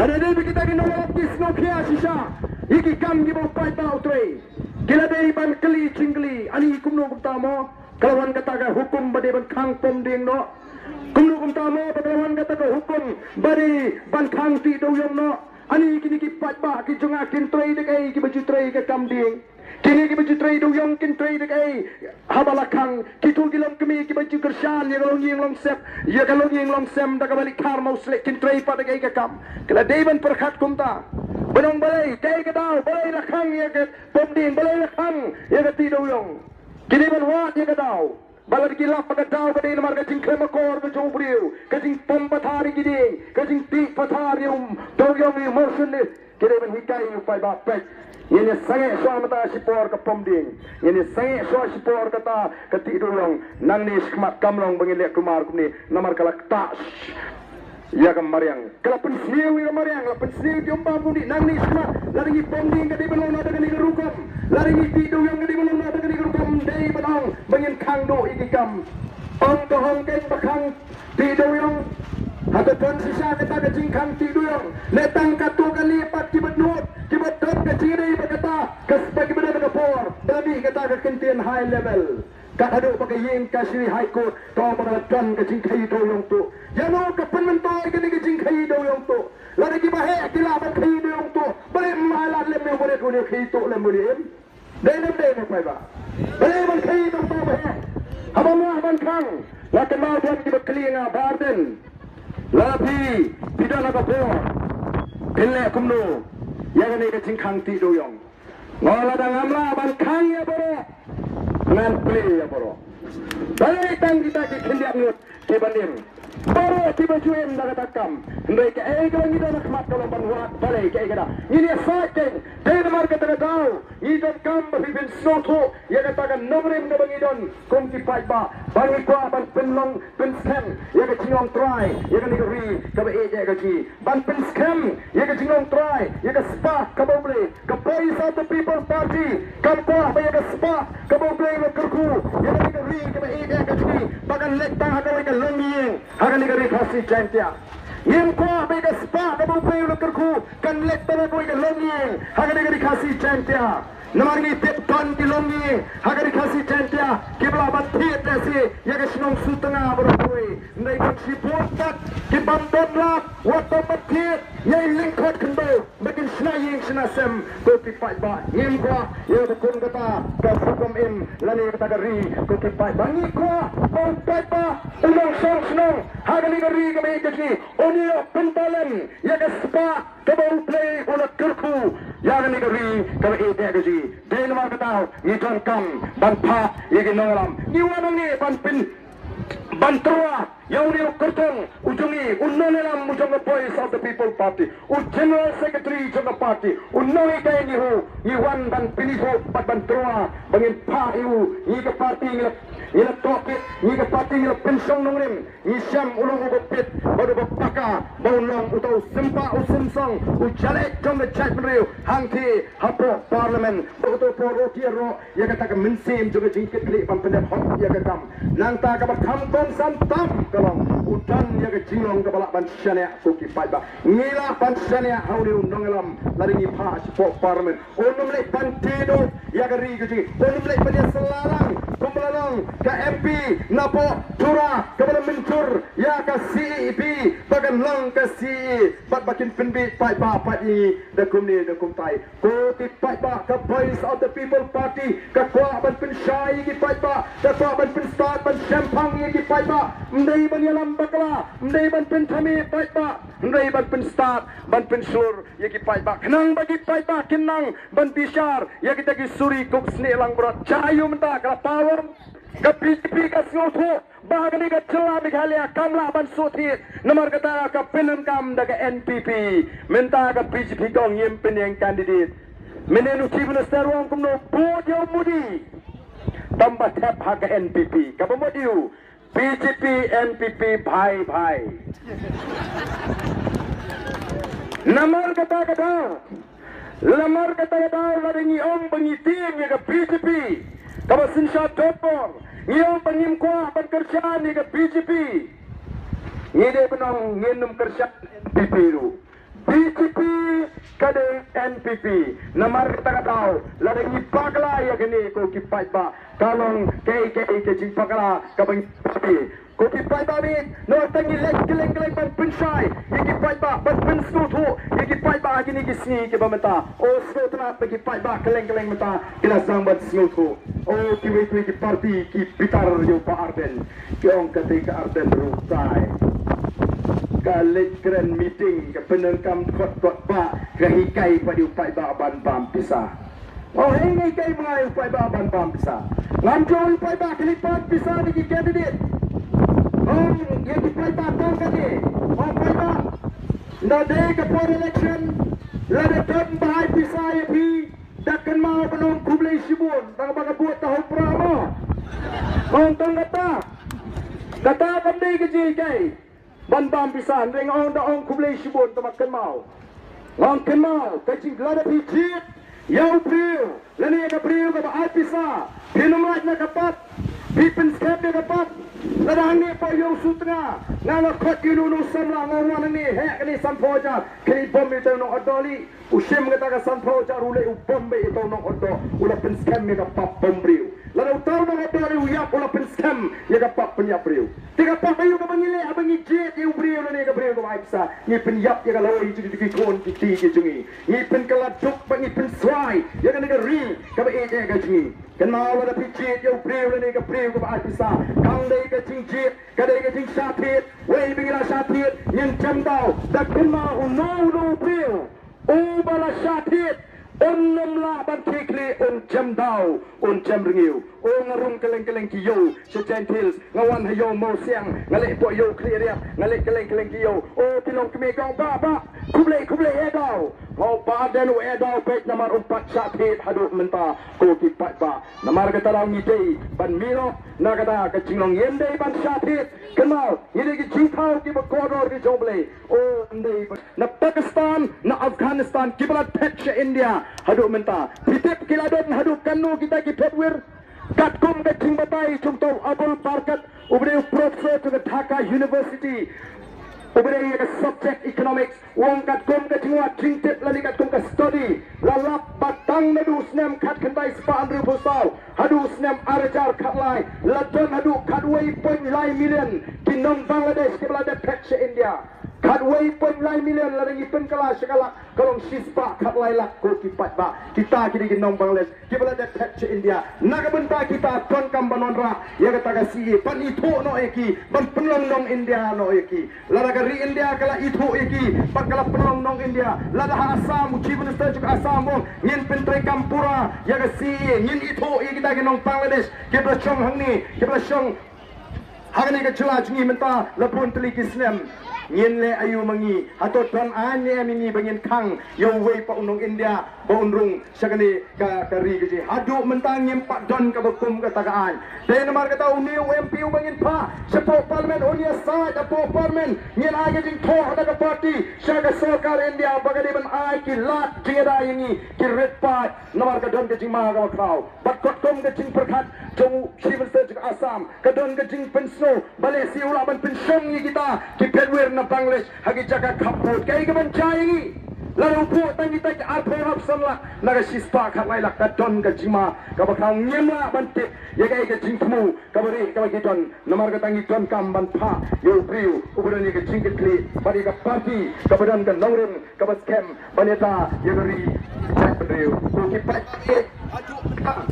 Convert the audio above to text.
Ada dia kita kena lapis no kia sisa. Iki kam di bawah pai tau tre. Kila dei ban keli cingkeli. Ani kumno kumtamo. Kalawan katakan hukum bade ban kang pom ding no. Kumno kumtamo kalawan katakan hukum bade ban kang ti do yong no. Ani kini ki pai ba ki jonga kin tre dek ai ki baju tre ke kam ding. Kini ki baju tre do yong kin tre dek ai. Habalakang ki tu gilam kemi ki baju kershan ya kalong yeng long sep. Ya kalong yeng long sem da kabalik kar mau slek kin tre pa dek ai ke kam. Kala dei ban perkhat kumta. Benong balai, kay kadaw, balai lakang ya ke pomding, balai lakang ya ke tidaw yung. Kini banwat ya kadaw. Balad kilap pagkadaw kadai namar kajing kremakor ke jumbriw, kajing pompatari giding, kajing ti patari yung daw yung emotion ni. Kini ban hikay yung pay bapet. Yan yung sange soa mata sipor ke pomding. Yan yung sange soa sipor kata ke tidaw yung. Nang ni skmat kamlong bangilek kumar kumni namar kalak tas. Ya kamariang, kalau pensniu ya kamariang, kalau pensniu jomba pun di nang ni semua, lari ni ponding ke di belong ada kini kerukom, lari ni tidu yang ke di belong ada kini kerukom, dari belong bangin kang do ikikam, ke hong keng bakang tidu yang, ada tuan sisa kita ke jingkang tidu yang, letang katu kali pat kibat not, kibat dot ke ciri berkata, ke sebagai benda berkapor, berani kata ke kentian high level. Kat ada pakai yang kasih high court, kau pada tuan ke jingkai do yang tu. Jangan kapan mentor kini ke jingkai do yang tu. Lari ki bahe kilaban kai do yang tu. Boleh malah lem yang boleh kau kai tu lem boleh. Dalam apa ba? Boleh ban kai do tu bahe. Abang mah ban kang. Lakan mau buat di berkelinga barden. Lapi tidak nak apa. Pille kumno. Yang ni ke jingkang ti do yang. Ngolah dah ngamla ban kang ya bro. Ngan play ya bro. Balik tang kita ke kendiak ngut ke bandim. Baru tiba juem dah katakam. Mereka kalau kita nak mat kalau banwat balik kita. Ini fighting. Dari market terkau. Ini kam berpin snoto. Ya katakan nomrim ke bangidon. Kum kipai ba. Bangi kuah ban penlong pen scam. Ya ke cingong try. Ya ke negeri ke be je ke ji. Ban pen scam. Ya ke cingong try. Ya ke spa ke boleh. Ke Voice of the People Party. Kam kuah ya ke spa ke boleh ke kerku. Ya ke negeri ke be je ke ji. Bahkan lektang ada ke longyeng. Akan negeri kasih cantia. Yang kuah bega spa kamu payung kerku kan lek tada kau ikan longyeng. Akan negeri kasih cantia. Namar ni tepkan di longyeng. Akan negeri kasih cantia. Kibla batit nasi. Ya ke senong sutengah berapoi. Nai kan si botak. Kibam donlak. Waktu batit. Yang lingkot kendo. Makin senaying senasem. Kopi fight ba. Yang kuah. Ya tukun kata. Kasukum im. Lani kata geri. Kopi fight ba. Ngi kuah. Bang fight ba. Unong song senong. Akan negeri kami ikut Onio pentalan. Ya ke spa. Kabau play. Ulat kerku. Ya ke negeri kami ikut gaji. Dia nama kata. Ni John Kam. Ban pa. Ya ke nongalam. Ni wanang ni. Ban pin. Ban terua. Yang ni kertong. Ujungi. Unonelam. Ujung Voice of the People Party. General Secretary Ujung Party. Unongi kaya ni ho. Ni wan ban piniso. Ban terua. Bangin pa iu. Ni ke party ni. Ila topit, ni ke parti ni pensong nongrim, ni syam ulung ubopit, baru bapaka, bau long utau sempa usumsong, ujalek jom le chat meriu, hangki hapo parlimen, begitu poro tiaro, ya kata ke mensim juga jingkit klik pampendep hot ya ketam, nanta ke berkampung santam kalong, udan ya ke jingong ke balak bansyania kuki paiba, ngilah bansyania hauli undongelam, lari ni pas po parlimen, unum le bantido ya ke riguji, unum le pada selarang, pembelalong ke MP napo curah kepada mencur ya ke CEP bagan long ke CE bat bakin penbit pai ba pai ini dekum ni dekum tai koti pai ba ke Voice of the People Party ke kuah ban pensyai ki pai ba ke kuah ban penstart ban champang ki pai ba mdai ban yalam bakla mdai ban pentami pai ba mdai ban penstart ban pensur ya ki pai ba kenang bagi pai ba kenang ban bishar ya kita ki suri kok sne lang berat cahayu mentah kala power ke PCP ke Sloto bahagian ni ke celah Meghalaya kamlah ban sotit nomor kata ke film kam ke NPP minta ke PCP kong yempin yang kandidat menenu Chief Minister wang kumno Bojo Mudi tambah tap ha ke NPP ke pemodiu PCP NPP bhai nomor kata lamar kata laringi om pengiting ya ke PCP kalau sinsya topor, ngiyong pangimkuah pagkersyaan ni ka BGP. Ngide penong nginum kersyaan NPP ru. BJP kade NPP namar kita tahu lada ipakla ya kini ko kipai ba kalong ke jing pakla kabang ko kipai ba ni no tangi lek keleng ban pensai kipai ba ban pensku tu kipai ba kini kisni ke bamata o so tna pe kipai ba keleng mata kila sang ban snu tu o kiwi ki parti ki pitar yo pa Arden kyong ketika Arden rutai kalik grand meeting ke penengkam kot ba kehikai pada upai ba ban pam pisah oh ini kai mengai upai ba ban pam pisah ngamjol upai ba kelipat pisah di candidate oh yang upai ba tong kali oh upai ba nade ke for election lada don bahai pisah ya pi dakkan mau penom kublai sibun tang baga buat tahu prama oh tong kata pandai ke kai ban bam pisan ring on da on kublai sibun tamakan mau ngong kenau kacing lada pijit yau priu lani ka priu ka ba pisa pinumat na kapat pipen skep na kapat lada hangi po yau sutra ngalo khot yunu samla ngwan ni hek ni sampoja kini bom ito no odoli usim kata ka sampoja rule bombe ito no odo ula pen skep ni ka pap bom priu lada utau no odoli uyak ula pen skep ya ka pap penyap priu tiga pap ayu ka bangile abang ijit yau priu lani ka priu ka pisa ni penyap ya ka lawai jadi kon ti ke jungi ni pen kala duk bang ni pen swai ya ka nega ri ka ba e ka jungi kan mau lada pijit yau priu lani ka priu ka pisa kang dei ka jingjit ka dei ka jing sapit wei bingila sapit nyen jam tau dak kan mau no priu o bala sapit Onnom la ban kekle on jam dau on jam ringiu o ngarung keleng ki yo sejen hills ngawan hayo mo siang ngale po yo clear ya ngale keleng ki yo o tilong keme gong ba kuble e dau mau ba den o e dau pet namar 4 sapit hadu menta ko ki pat ba namar kata rang ni dei ban miro na kata ka jinglong yende ban sapit kenal ini ki jingthau ki ba kodor ki joble o ndei na Pakistan na Afghanistan kiblat pet India haduk menta titip kiladon haduk kanu kita ki petwir katkum ke tingbatai chungtau abul barkat ubre professor to the Dhaka University ubre ke subject economics wong katkum ke tingwa tingtip lali katkum ke study lalap batang nadu snem kat kendai spa andru posau hadu snem arjar khatlai ladon hadu khatwei point lai million kinom Bangladesh ke belada pet India khatwei point lai million ladang ipen kala sekala kalong sispa khatlai lak ko kipat ba kita kini kinom Bangladesh ki belada pet India nagabenta kita kon kambanonra ya kata kasi pan itu no eki ban penlong nong India no eki lada ri India kala itu eki pakala penlong nong India lada Assam chief minister juga Assam ngin pentre kampura ya kasi ngin itu kita kinong Bangladesh ki belachong hangni ki belachong hangni ka chula chingi menta lapun teli kisnem ngin le ayu mangi ato ton ane amingi bangin kang yo wei pa unong India ba unrung sakani ka kari gaji hadu mentang ngim pak don ka bakum ka tagaan de namar kata uni MP bangin pa sepo parliament unia sa apo parliament ngin age jing tho ada ka party saga sarkar India bagadi ban ai ki lat jingada ini ki red part namar ka don ka jing ma ka kraw bat kot kom ka jing perkhat jong civil state Assam ka don ka jing pensno bale si ula ban pensong ni kita ki pedwer na Bangladesh hagi jaga kaput kai ka ban chai lalu po tangi tak arpo hapsan la naga sispa khatlai la ka don ka jima ka bakau nyemla ban tip ya kai ka jingmu ka bari ka bagi don namar ka tangi don kam ban pha yo priu ubrani ka jingit kli bari ka party ka badan ka nongren ka bas kem baneta ya bari chat priu ko ki pat